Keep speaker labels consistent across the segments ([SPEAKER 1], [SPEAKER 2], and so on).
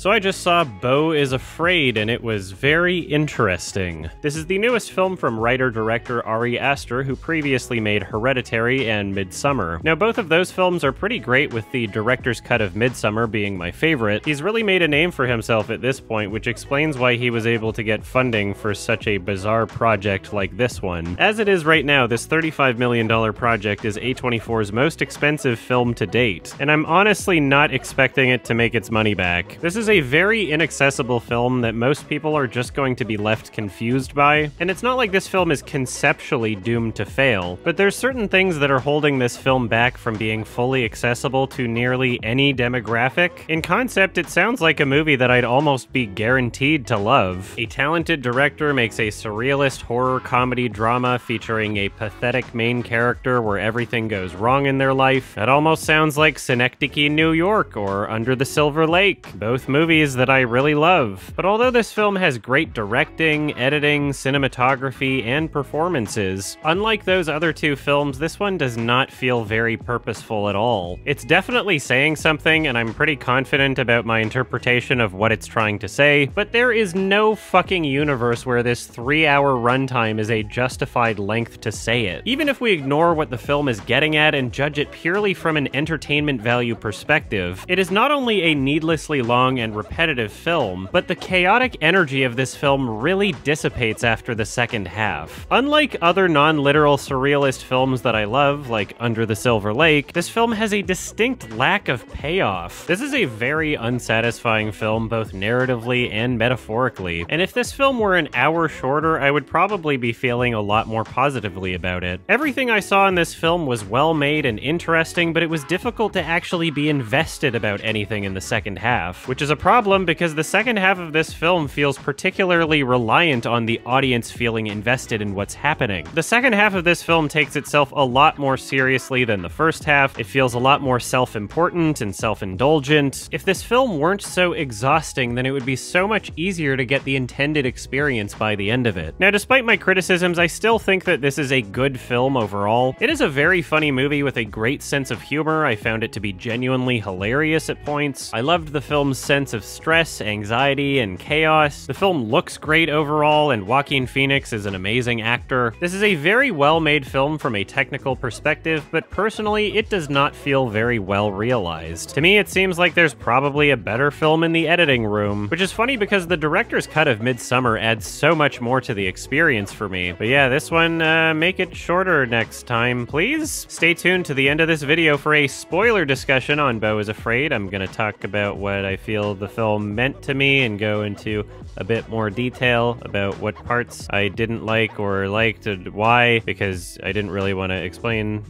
[SPEAKER 1] So I just saw Beau is Afraid, and it was very interesting. This is the newest film from writer-director Ari Aster, who previously made Hereditary and Midsommar. Now, both of those films are pretty great, with the director's cut of Midsommar being my favorite. He's really made a name for himself at this point, which explains why he was able to get funding for such a bizarre project like this one. As it is right now, this $35 million project is A24's most expensive film to date, and I'm honestly not expecting it to make its money back. This is a very inaccessible film that most people are just going to be left confused by, and it's not like this film is conceptually doomed to fail, but there's certain things that are holding this film back from being fully accessible to nearly any demographic. In concept, it sounds like a movie that I'd almost be guaranteed to love. A talented director makes a surrealist horror comedy drama featuring a pathetic main character where everything goes wrong in their life. That almost sounds like Synecdoche, New York, or Under the Silver Lake, both movies that I really love. But although this film has great directing, editing, cinematography, and performances, unlike those other two films, this one does not feel very purposeful at all. It's definitely saying something, and I'm pretty confident about my interpretation of what it's trying to say, but there is no fucking universe where this 3-hour runtime is a justified length to say it. Even if we ignore what the film is getting at and judge it purely from an entertainment value perspective, it is not only a needlessly long and repetitive film, but the chaotic energy of this film really dissipates after the second half. Unlike other non-literal surrealist films that I love, like Under the Silver Lake, this film has a distinct lack of payoff. This is a very unsatisfying film, both narratively and metaphorically, and if this film were an hour shorter, I would probably be feeling a lot more positively about it. Everything I saw in this film was well made and interesting, but it was difficult to actually be invested about anything in the second half, which is a problem because the second half of this film feels particularly reliant on the audience feeling invested in what's happening. The second half of this film takes itself a lot more seriously than the first half. It feels a lot more self-important and self-indulgent. If this film weren't so exhausting, then it would be so much easier to get the intended experience by the end of it. Now, despite my criticisms, I still think that this is a good film overall. It is a very funny movie with a great sense of humor. I found it to be genuinely hilarious at points. I loved the film's sense of stress, anxiety, and chaos. The film looks great overall, and Joaquin Phoenix is an amazing actor. This is a very well-made film from a technical perspective, but personally, it does not feel very well realized. To me, it seems like there's probably a better film in the editing room, which is funny because the director's cut of Midsommar adds so much more to the experience for me. But yeah, this one, make it shorter next time, please. Stay tuned to the end of this video for a spoiler discussion on Beau is Afraid. I'm gonna talk about what I feel the film meant to me and go into a bit more detail about what parts I didn't like or liked and why, because I didn't really want to explain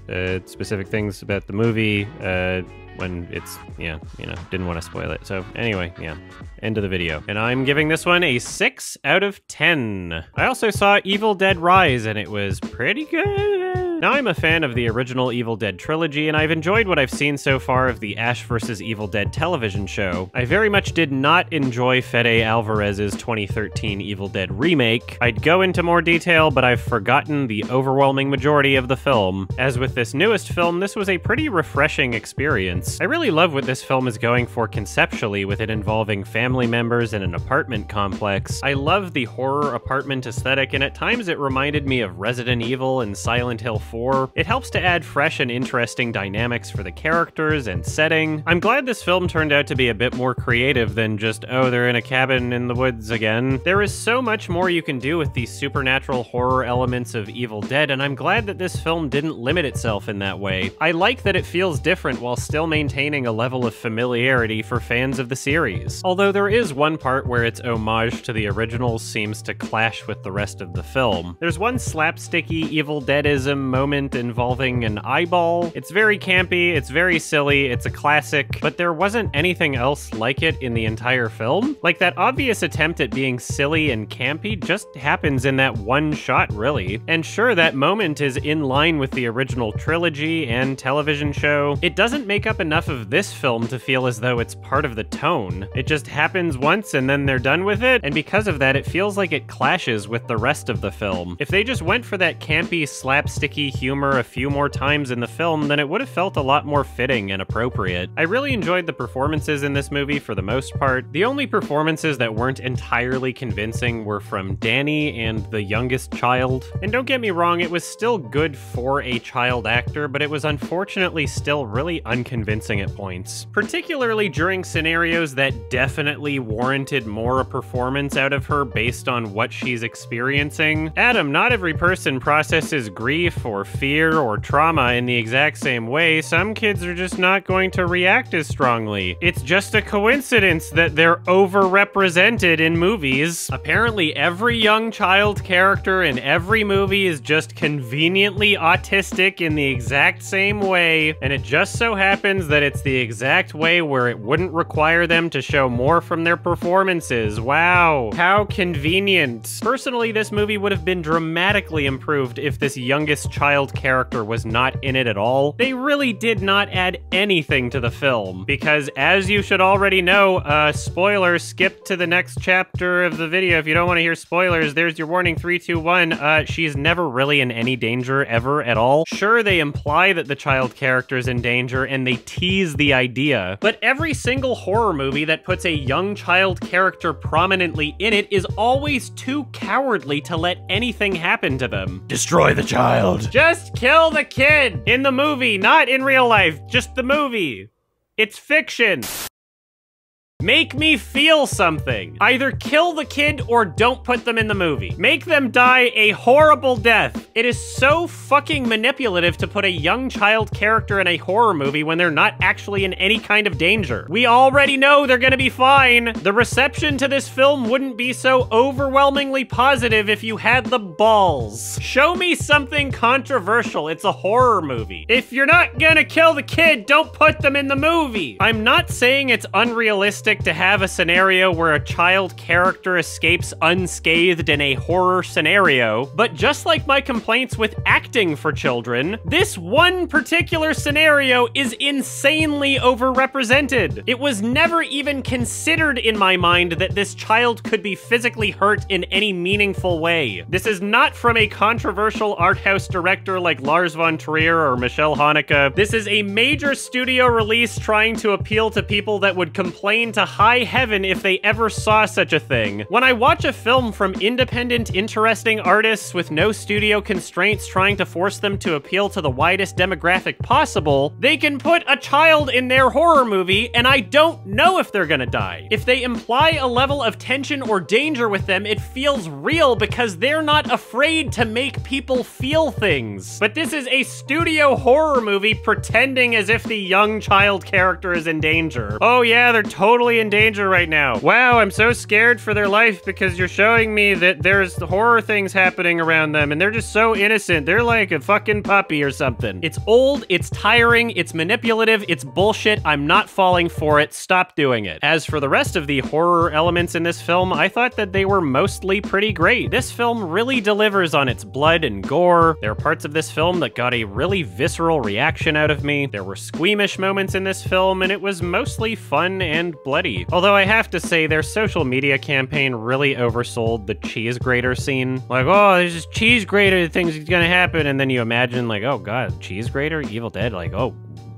[SPEAKER 1] specific things about the movie when it's, didn't want to spoil it. So anyway, yeah, end of the video. And I'm giving this one a 6 out of 10. I also saw Evil Dead Rise, and it was pretty good. Now, I'm a fan of the original Evil Dead trilogy, and I've enjoyed what I've seen so far of the Ash vs. Evil Dead television show. I very much did not enjoy Fede Alvarez's 2013 Evil Dead remake. I'd go into more detail, but I've forgotten the overwhelming majority of the film. As with this newest film, this was a pretty refreshing experience. I really love what this film is going for conceptually, with it involving family members in an apartment complex. I love the horror apartment aesthetic, and at times it reminded me of Resident Evil and Silent Hill 4. It helps to add fresh and interesting dynamics for the characters and setting. I'm glad this film turned out to be a bit more creative than just, oh, they're in a cabin in the woods again. There is so much more you can do with these supernatural horror elements of Evil Dead, and I'm glad that this film didn't limit itself in that way. I like that it feels different while still maintaining a level of familiarity for fans of the series. Although there is one part where its homage to the originals seems to clash with the rest of the film. There's one slapsticky Evil Deadism moment involving an eyeball. It's very campy, it's very silly, it's a classic, but there wasn't anything else like it in the entire film. Like, that obvious attempt at being silly and campy just happens in that one shot, really. And sure, that moment is in line with the original trilogy and television show. It doesn't make up enough of this film to feel as though it's part of the tone. It just happens once and then they're done with it, and because of that, it feels like it clashes with the rest of the film. If they just went for that campy, slapsticky humor a few more times in the film, then it would have felt a lot more fitting and appropriate. I really enjoyed the performances in this movie for the most part. The only performances that weren't entirely convincing were from Danny and the youngest child. And don't get me wrong, it was still good for a child actor, but it was unfortunately still really unconvincing at points. Particularly during scenarios that definitely warranted more performance out of her based on what she's experiencing. Adam, not every person processes grief or fear or trauma in the exact same way. Some kids are just not going to react as strongly. It's just a coincidence that they're overrepresented in movies. Apparently, every young child character in every movie is just conveniently autistic in the exact same way, and it just so happens that it's the exact way where it wouldn't require them to show more from their performances. Wow, how convenient. Personally, this movie would have been dramatically improved if this youngest child character was not in it at all. They really did not add anything to the film, because as you should already know, spoilers, skip to the next chapter of the video if you don't want to hear spoilers. There's your warning, 3, 2, 1. She's never really in any danger ever at all. Sure, they imply that the child character's in danger and they tease the idea, but every single horror movie that puts a young child character prominently in it is always too cowardly to let anything happen to them. Destroy the child. Just kill the kid in the movie, not in real life, just the movie. It's fiction. Make me feel something. Either kill the kid or don't put them in the movie. Make them die a horrible death. It is so fucking manipulative to put a young child character in a horror movie when they're not actually in any kind of danger. We already know they're gonna be fine. The reception to this film wouldn't be so overwhelmingly positive if you had the balls. Show me something controversial. It's a horror movie. If you're not gonna kill the kid, don't put them in the movie. I'm not saying it's unrealistic to have a scenario where a child character escapes unscathed in a horror scenario, but just like my complaints with acting for children, this one particular scenario is insanely overrepresented. It was never even considered in my mind that this child could be physically hurt in any meaningful way. This is not from a controversial art house director like Lars von Trier or Michelle Haneke. This is a major studio release trying to appeal to people that would complain to high heaven if they ever saw such a thing. When I watch a film from independent, interesting artists with no studio constraints trying to force them to appeal to the widest demographic possible, they can put a child in their horror movie and I don't know if they're gonna die. If they imply a level of tension or danger with them, it feels real because they're not afraid to make people feel things. But this is a studio horror movie pretending as if the young child character is in danger. Oh yeah, they're totally in danger right now. Wow, I'm so scared for their life because you're showing me that there's horror things happening around them and they're just so innocent. They're like a fucking puppy or something. It's old, it's tiring, it's manipulative, it's bullshit. I'm not falling for it. Stop doing it. As for the rest of the horror elements in this film, I thought that they were mostly pretty great. This film really delivers on its blood and gore. There are parts of this film that got a really visceral reaction out of me. There were squeamish moments in this film and it was mostly fun and bloody. Although I have to say their social media campaign really oversold the cheese grater scene. Like, oh, there's this cheese grater thing's gonna happen, and then you imagine like, oh god, cheese grater, Evil Dead, like, oh,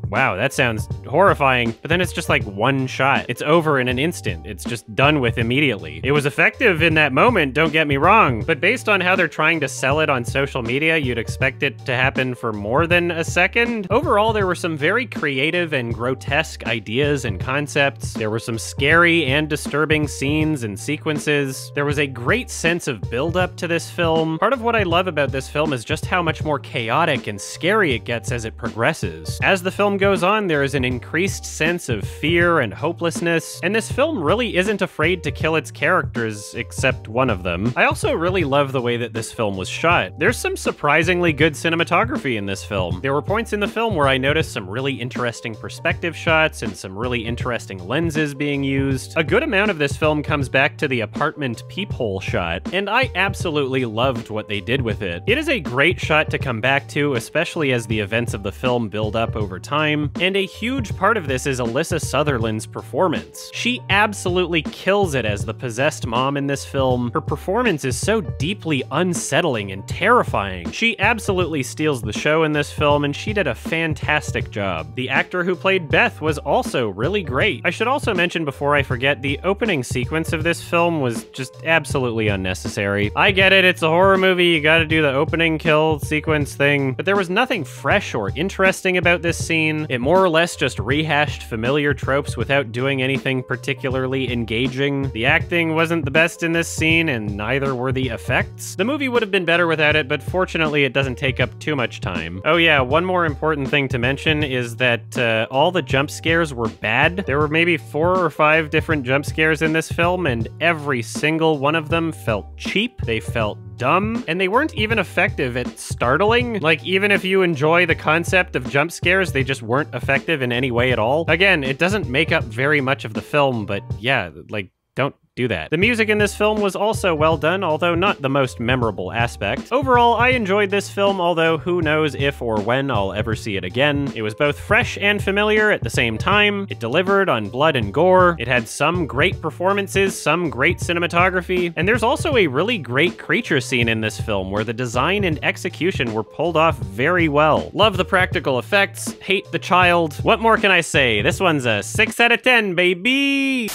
[SPEAKER 1] wow, that sounds horrifying. But then it's just like one shot. It's over in an instant. It's just done with immediately. It was effective in that moment, don't get me wrong, but based on how they're trying to sell it on social media, you'd expect it to happen for more than a second. Overall, there were some very creative and grotesque ideas and concepts. There were some scary and disturbing scenes and sequences. There was a great sense of build-up to this film. Part of what I love about this film is just how much more chaotic and scary it gets as it progresses. As the film goes on, there is an increased sense of fear and hopelessness, and this film really isn't afraid to kill its characters, except one of them. I also really love the way that this film was shot. There's some surprisingly good cinematography in this film. There were points in the film where I noticed some really interesting perspective shots and some really interesting lenses being used. A good amount of this film comes back to the apartment peephole shot, and I absolutely loved what they did with it. It is a great shot to come back to, especially as the events of the film build up over time. time, and a huge part of this is Alyssa Sutherland's performance. She absolutely kills it as the possessed mom in this film. Her performance is so deeply unsettling and terrifying. She absolutely steals the show in this film, and she did a fantastic job. The actor who played Beth was also really great. I should also mention before I forget, the opening sequence of this film was just absolutely unnecessary. I get it, it's a horror movie, you gotta do the opening kill sequence thing, but there was nothing fresh or interesting about this scene. It more or less just rehashed familiar tropes without doing anything particularly engaging. The acting wasn't the best in this scene, and neither were the effects. The movie would have been better without it, but fortunately it doesn't take up too much time. Oh yeah, one more important thing to mention is that all the jump scares were bad. There were maybe 4 or 5 different jump scares in this film, and every single one of them felt cheap, they felt dumb, and they weren't even effective at startling. Like, even if you enjoy the concept of jump scares, they just weren't effective in any way at all. Again, it doesn't make up very much of the film, but yeah, like, don't do that. The music in this film was also well done, although not the most memorable aspect. Overall, I enjoyed this film, although who knows if or when I'll ever see it again. It was both fresh and familiar at the same time. It delivered on blood and gore. It had some great performances, some great cinematography, and there's also a really great creature scene in this film where the design and execution were pulled off very well. Love the practical effects, hate the child. What more can I say? This one's a 6 out of 10, baby!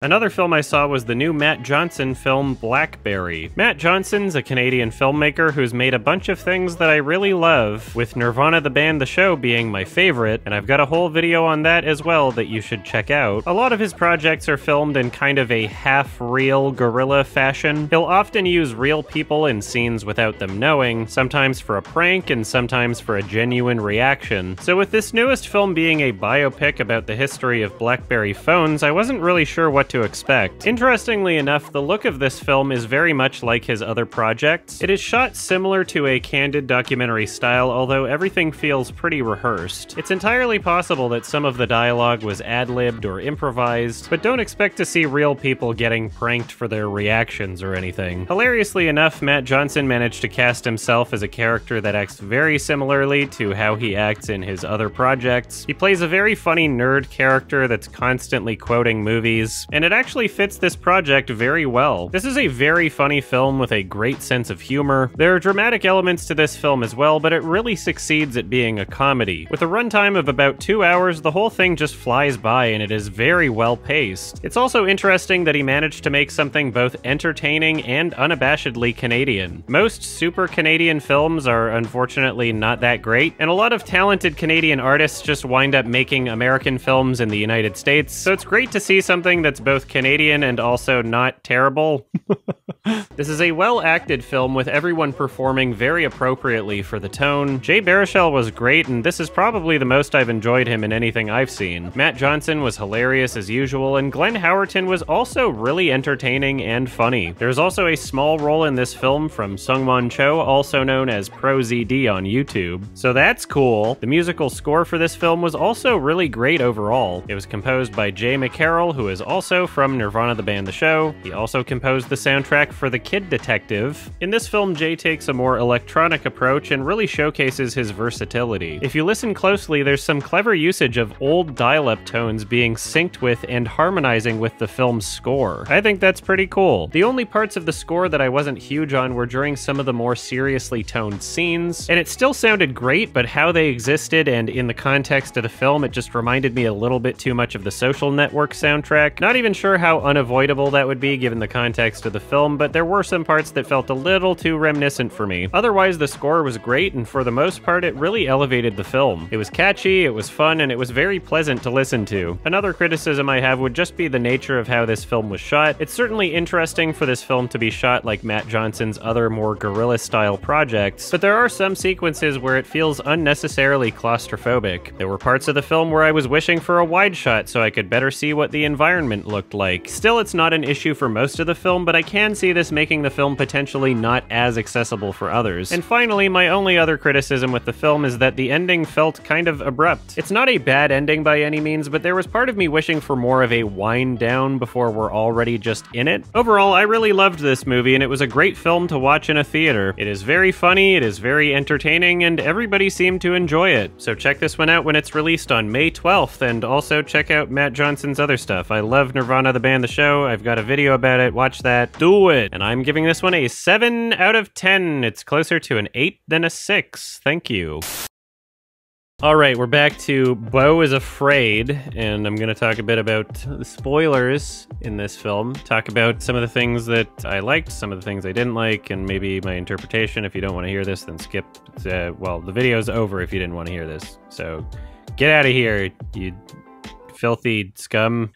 [SPEAKER 1] Another film I saw was the new Matt Johnson film, Blackberry. Matt Johnson's a Canadian filmmaker who's made a bunch of things that I really love, with Nirvana the Band the Show being my favorite, and I've got a whole video on that as well that you should check out. A lot of his projects are filmed in kind of a half-real guerrilla fashion. He'll often use real people in scenes without them knowing, sometimes for a prank and sometimes for a genuine reaction. So with this newest film being a biopic about the history of BlackBerry phones, I wasn't really sure what to expect. Interestingly enough, the look of this film is very much like his other projects. It is shot similar to a candid documentary style, although everything feels pretty rehearsed. It's entirely possible that some of the dialogue was ad-libbed or improvised, but don't expect to see real people getting pranked for their reactions or anything. Hilariously enough, Matt Johnson managed to cast himself as a character that acts very similarly to how he acts in his other projects. He plays a very funny nerd character that's constantly quoting movies, and it actually fits this project very well. This is a very funny film with a great sense of humor. There are dramatic elements to this film as well, but it really succeeds at being a comedy. With a runtime of about 2 hours, the whole thing just flies by and it is very well paced. It's also interesting that he managed to make something both entertaining and unabashedly Canadian. Most super Canadian films are unfortunately not that great, and a lot of talented Canadian artists just wind up making American films in the United States, so it's great to see something that's both Canadian and also not terrible. This is a well-acted film with everyone performing very appropriately for the tone. Jay Baruchel was great, and this is probably the most I've enjoyed him in anything I've seen. Matt Johnson was hilarious as usual, and Glenn Howerton was also really entertaining and funny. There's also a small role in this film from Sungwon Cho, also known as ProZD on YouTube, so that's cool. The musical score for this film was also really great overall. It was composed by Jay McCarroll, who is also from Nirvana the Band the Show. He also composed the soundtrack for The Kid Detective. In this film, Jay takes a more electronic approach and really showcases his versatility. If you listen closely, there's some clever usage of old dial-up tones being synced with and harmonizing with the film's score. I think that's pretty cool. The only parts of the score that I wasn't huge on were during some of the more seriously toned scenes, and it still sounded great, but how they existed and in the context of the film, it just reminded me a little bit too much of the Social Network soundtrack. Not even sure how unavoidable that would be given the context of the film, but there were some parts that felt a little too reminiscent for me. Otherwise, the score was great, and for the most part, it really elevated the film. It was catchy, it was fun, and it was very pleasant to listen to. Another criticism I have would just be the nature of how this film was shot. It's certainly interesting for this film to be shot like Matt Johnson's other more guerrilla-style projects, but there are some sequences where it feels unnecessarily claustrophobic. There were parts of the film where I was wishing for a wide shot so I could better see what the environment looked looked like. Still, it's not an issue for most of the film, but I can see this making the film potentially not as accessible for others. And finally, my only other criticism with the film is that the ending felt kind of abrupt. It's not a bad ending by any means, but there was part of me wishing for more of a wind down before we're already just in it. Overall, I really loved this movie, and it was a great film to watch in a theater. It is very funny, it is very entertaining, and everybody seemed to enjoy it. So check this one out when it's released on May 12th, and also check out Matt Johnson's other stuff. I love Nirvana the band, the show. I've got a video about it. Watch that. Do it! And I'm giving this one a 7 out of 10. It's closer to an 8 than a 6. Thank you. All right, we're back to Beau is Afraid, and I'm going to talk a bit about the spoilers in this film, talk about some of the things that I liked, some of the things I didn't like, and maybe my interpretation. If you don't want to hear this, then skip. Well, the video's over if you didn't want to hear this, so get out of here, you filthy scum.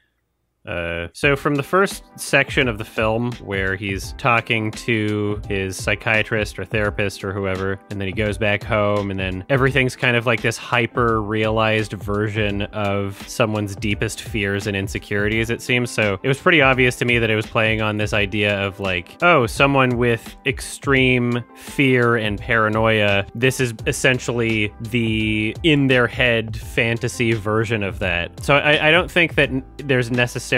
[SPEAKER 1] So from the first section of the film where he's talking to his psychiatrist or therapist or whoever, and then he goes back home, and then everything's kind of like this hyper-realized version of someone's deepest fears and insecurities, it seems. So it was pretty obvious to me that it was playing on this idea of like, oh, someone with extreme fear and paranoia, this is essentially the in-their-head fantasy version of that. So I don't think that there's necessarily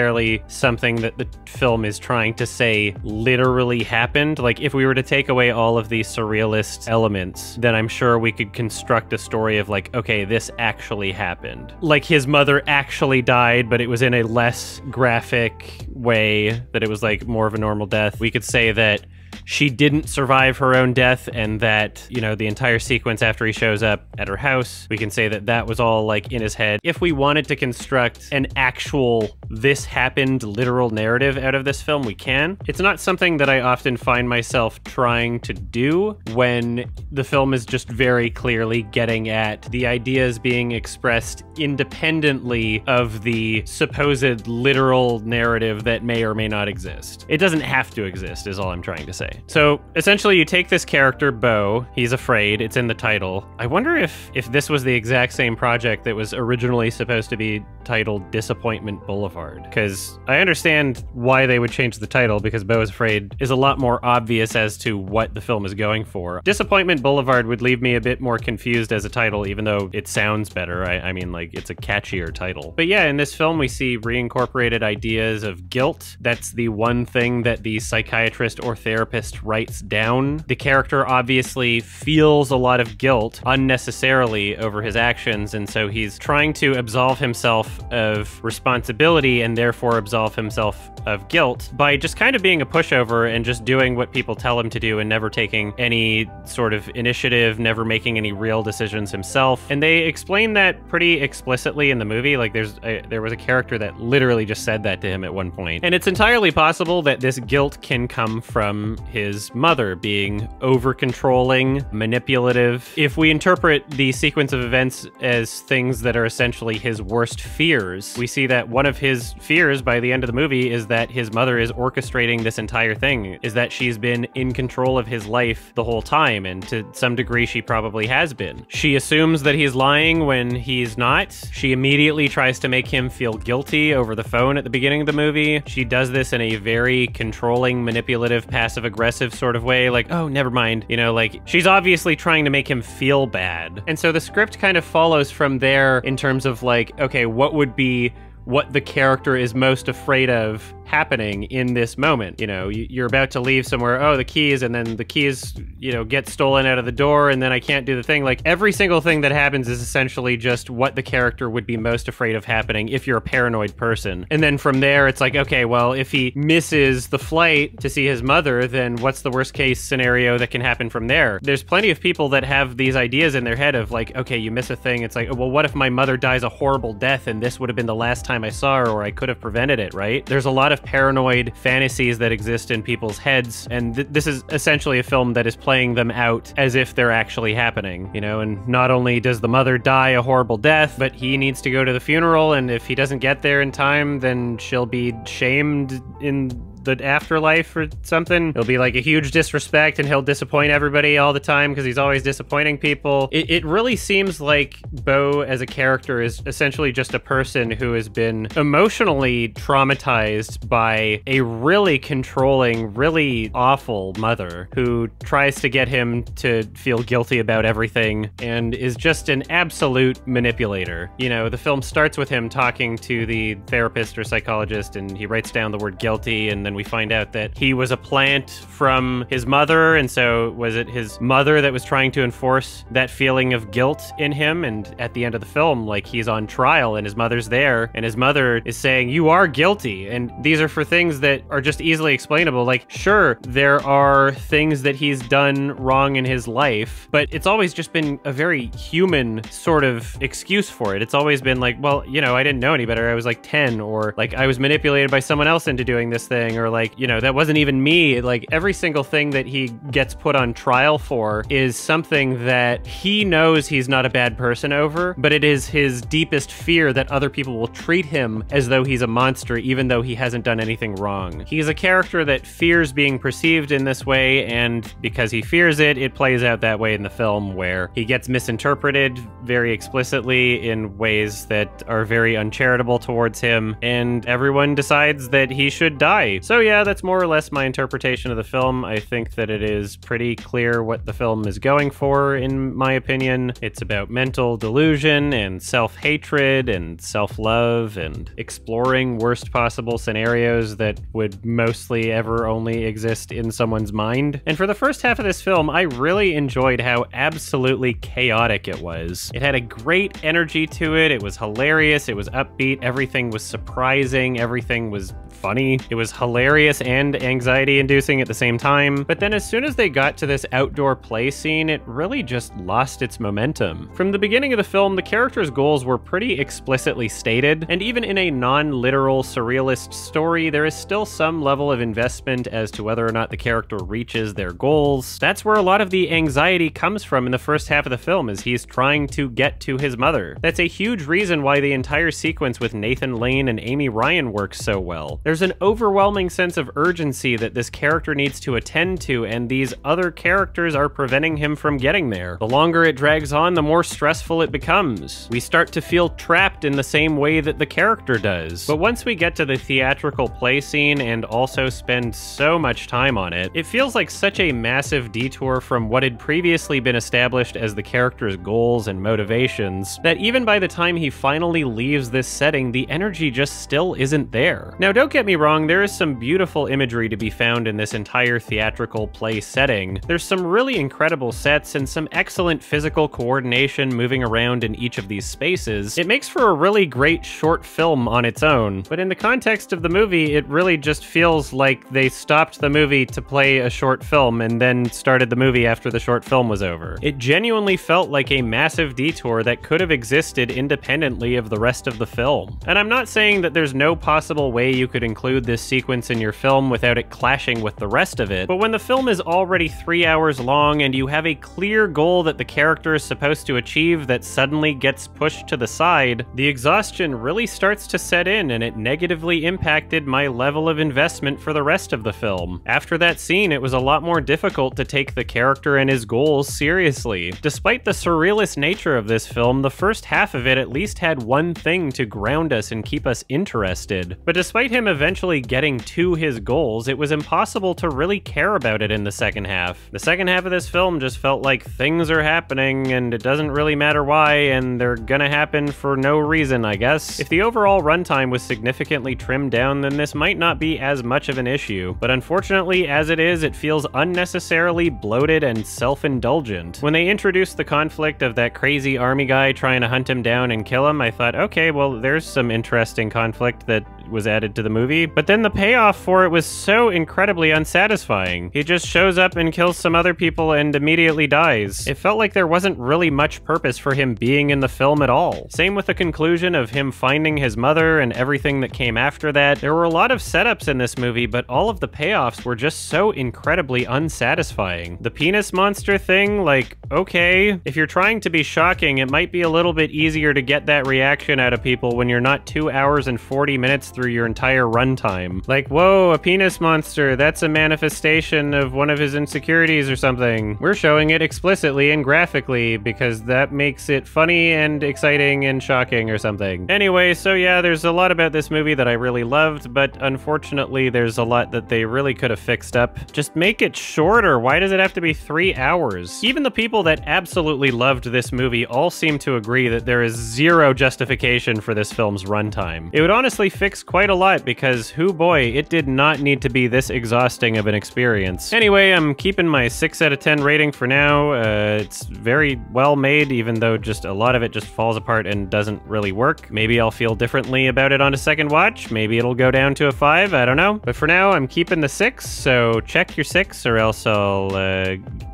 [SPEAKER 1] something that the film is trying to say literally happened. Like, if we were to take away all of these surrealist elements, then I'm sure we could construct a story of like, okay, this actually happened. Like, his mother actually died, but it was in a less graphic way, that it was like more of a normal death. We could say that she didn't survive her own death, and that, you know, the entire sequence after he shows up at her house, we can say that that was all like in his head. If we wanted to construct an actual this happened literal narrative out of this film, we can. It's not something that I often find myself trying to do when the film is just very clearly getting at the ideas being expressed independently of the supposed literal narrative that may or may not exist. It doesn't have to exist, is all I'm trying to say. So essentially you take this character, Beau, he's afraid, it's in the title. I wonder if this was the exact same project that was originally supposed to be titled Disappointment Boulevard. Because I understand why they would change the title, because Beau is Afraid is a lot more obvious as to what the film is going for. Disappointment Boulevard would leave me a bit more confused as a title, even though it sounds better. I mean, like, it's a catchier title. But yeah, in this film we see reincorporated ideas of guilt. That's the one thing that the psychiatrist or therapist writes down. The character obviously feels a lot of guilt unnecessarily over his actions, and so he's trying to absolve himself of responsibility and therefore absolve himself of guilt by just kind of being a pushover and just doing what people tell him to do and never taking any sort of initiative, never making any real decisions himself. And they explain that pretty explicitly in the movie. Like, there was a character that literally just said that to him at one point. And it's entirely possible that this guilt can come from his mother being over-controlling, manipulative. If we interpret the sequence of events as things that are essentially his worst fears, we see that one of his fears by the end of the movie is that his mother is orchestrating this entire thing, is that she's been in control of his life the whole time, and to some degree she probably has been. She assumes that he's lying when he's not. She immediately tries to make him feel guilty over the phone at the beginning of the movie. She does this in a very controlling, manipulative, passive-aggressive sort of way, like, oh, never mind. You know, like, she's obviously trying to make him feel bad. And so the script kind of follows from there in terms of like, okay, what would be what the character is most afraid of happening in this moment. You know, you're about to leave somewhere, oh, the keys, and then the keys, you know, get stolen out of the door, and then I can't do the thing. Like, every single thing that happens is essentially just what the character would be most afraid of happening if you're a paranoid person. And then from there, it's like, okay, well, if he misses the flight to see his mother, then what's the worst case scenario that can happen from there? There's plenty of people that have these ideas in their head of like, okay, you miss a thing, it's like, well, what if my mother dies a horrible death and this would have been the last time I saw her, or I could have prevented it, right? There's a lot of paranoid fantasies that exist in people's heads, and this is essentially a film that is playing them out as if they're actually happening, you know? And not only does the mother die a horrible death, but he needs to go to the funeral, and if he doesn't get there in time, then she'll be shamed in the afterlife or something. It'll be like a huge disrespect and he'll disappoint everybody all the time because he's always disappointing people. It really seems like Beau as a character is essentially just a person who has been emotionally traumatized by a really controlling, really awful mother who tries to get him to feel guilty about everything and is just an absolute manipulator. You know, the film starts with him talking to the therapist or psychologist, and he writes down the word guilty, and then we find out that he was a plant from his mother, and so was it his mother that was trying to enforce that feeling of guilt in him? And at the end of the film, like, he's on trial and his mother's there, and his mother is saying, "You are guilty." And these are for things that are just easily explainable. Like, sure, there are things that he's done wrong in his life, but it's always just been a very human sort of excuse for it. It's always been like, well, you know, I didn't know any better. I was like 10, or like I was manipulated by someone else into doing this thing, or like, you know, that wasn't even me. Like, every single thing that he gets put on trial for is something that he knows he's not a bad person over, but it is his deepest fear that other people will treat him as though he's a monster, even though he hasn't done anything wrong. He's a character that fears being perceived in this way, and because he fears it, it plays out that way in the film, where he gets misinterpreted very explicitly in ways that are very uncharitable towards him, and everyone decides that he should die. So yeah, that's more or less my interpretation of the film. I think that it is pretty clear what the film is going for, in my opinion. It's about mental delusion and self-hatred and self-love and exploring worst possible scenarios that would mostly ever only exist in someone's mind. And for the first half of this film, I really enjoyed how absolutely chaotic it was. It had a great energy to it. It was hilarious. It was upbeat. Everything was surprising. Everything was funny. It was hilarious and anxiety-inducing at the same time. But then as soon as they got to this outdoor play scene, it really just lost its momentum. From the beginning of the film, the characters' goals were pretty explicitly stated, and even in a non-literal surrealist story, there is still some level of investment as to whether or not the character reaches their goals. That's where a lot of the anxiety comes from in the first half of the film, is he's trying to get to his mother. That's a huge reason why the entire sequence with Nathan Lane and Amy Ryan works so well. There's an overwhelming sense of urgency that this character needs to attend to, and these other characters are preventing him from getting there. The longer it drags on, the more stressful it becomes. We start to feel trapped in the same way that the character does. But once we get to the theatrical play scene and also spend so much time on it, it feels like such a massive detour from what had previously been established as the character's goals and motivations, that even by the time he finally leaves this setting, the energy just still isn't there. Now, don't get me wrong, there is some beautiful imagery to be found in this entire theatrical play setting. There's some really incredible sets and some excellent physical coordination moving around in each of these spaces. It makes for a really great short film on its own, but in the context of the movie, it really just feels like they stopped the movie to play a short film and then started the movie after the short film was over. It genuinely felt like a massive detour that could have existed independently of the rest of the film. And I'm not saying that there's no possible way you could include this sequence in your film without it clashing with the rest of it, but when the film is already 3 hours long and you have a clear goal that the character is supposed to achieve that suddenly gets pushed to the side, the exhaustion really starts to set in, and it negatively impacted my level of investment for the rest of the film. After that scene, it was a lot more difficult to take the character and his goals seriously. Despite the surrealist nature of this film, the first half of it at least had one thing to ground us and keep us interested. But despite him eventually getting to his goals, it was impossible to really care about it in the second half. The second half of this film just felt like things are happening and it doesn't really matter why, and they're gonna happen for no reason, I guess. If the overall runtime was significantly trimmed down, then this might not be as much of an issue. But unfortunately, as it is, it feels unnecessarily bloated and self-indulgent. When they introduced the conflict of that crazy army guy trying to hunt him down and kill him, I thought, okay, well, there's some interesting conflict that was added to the movie. But then the payoff for it was so incredibly unsatisfying. He just shows up and kills some other people and immediately dies. It felt like there wasn't really much purpose for him being in the film at all. Same with the conclusion of him finding his mother and everything that came after that. There were a lot of setups in this movie, but all of the payoffs were just so incredibly unsatisfying. The penis monster thing, like, okay, if you're trying to be shocking, it might be a little bit easier to get that reaction out of people when you're not 2 hours and 40 minutes through your entire runtime. Like, whoa, a penis monster, that's a manifestation of one of his insecurities or something. We're showing it explicitly and graphically because that makes it funny and exciting and shocking or something. Anyway, so yeah, there's a lot about this movie that I really loved, but unfortunately there's a lot that they really could have fixed up. Just make it shorter. Why does it have to be 3 hours? Even the people that absolutely loved this movie all seem to agree that there is zero justification for this film's runtime. It would honestly fix quite a lot because, hoo boy, it did not need to be this exhausting of an experience. Anyway, I'm keeping my 6 out of 10 rating for now. It's very well made, even though just a lot of it just falls apart and doesn't really work. Maybe I'll feel differently about it on a second watch. Maybe it'll go down to a 5, I don't know. But for now, I'm keeping the 6, so check your 6 or else I'll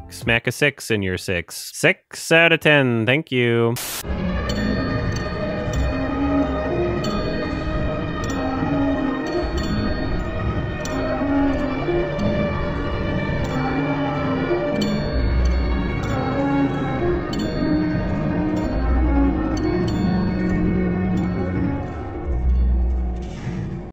[SPEAKER 1] smack a 6 in your 6. 6 out of 10, thank you.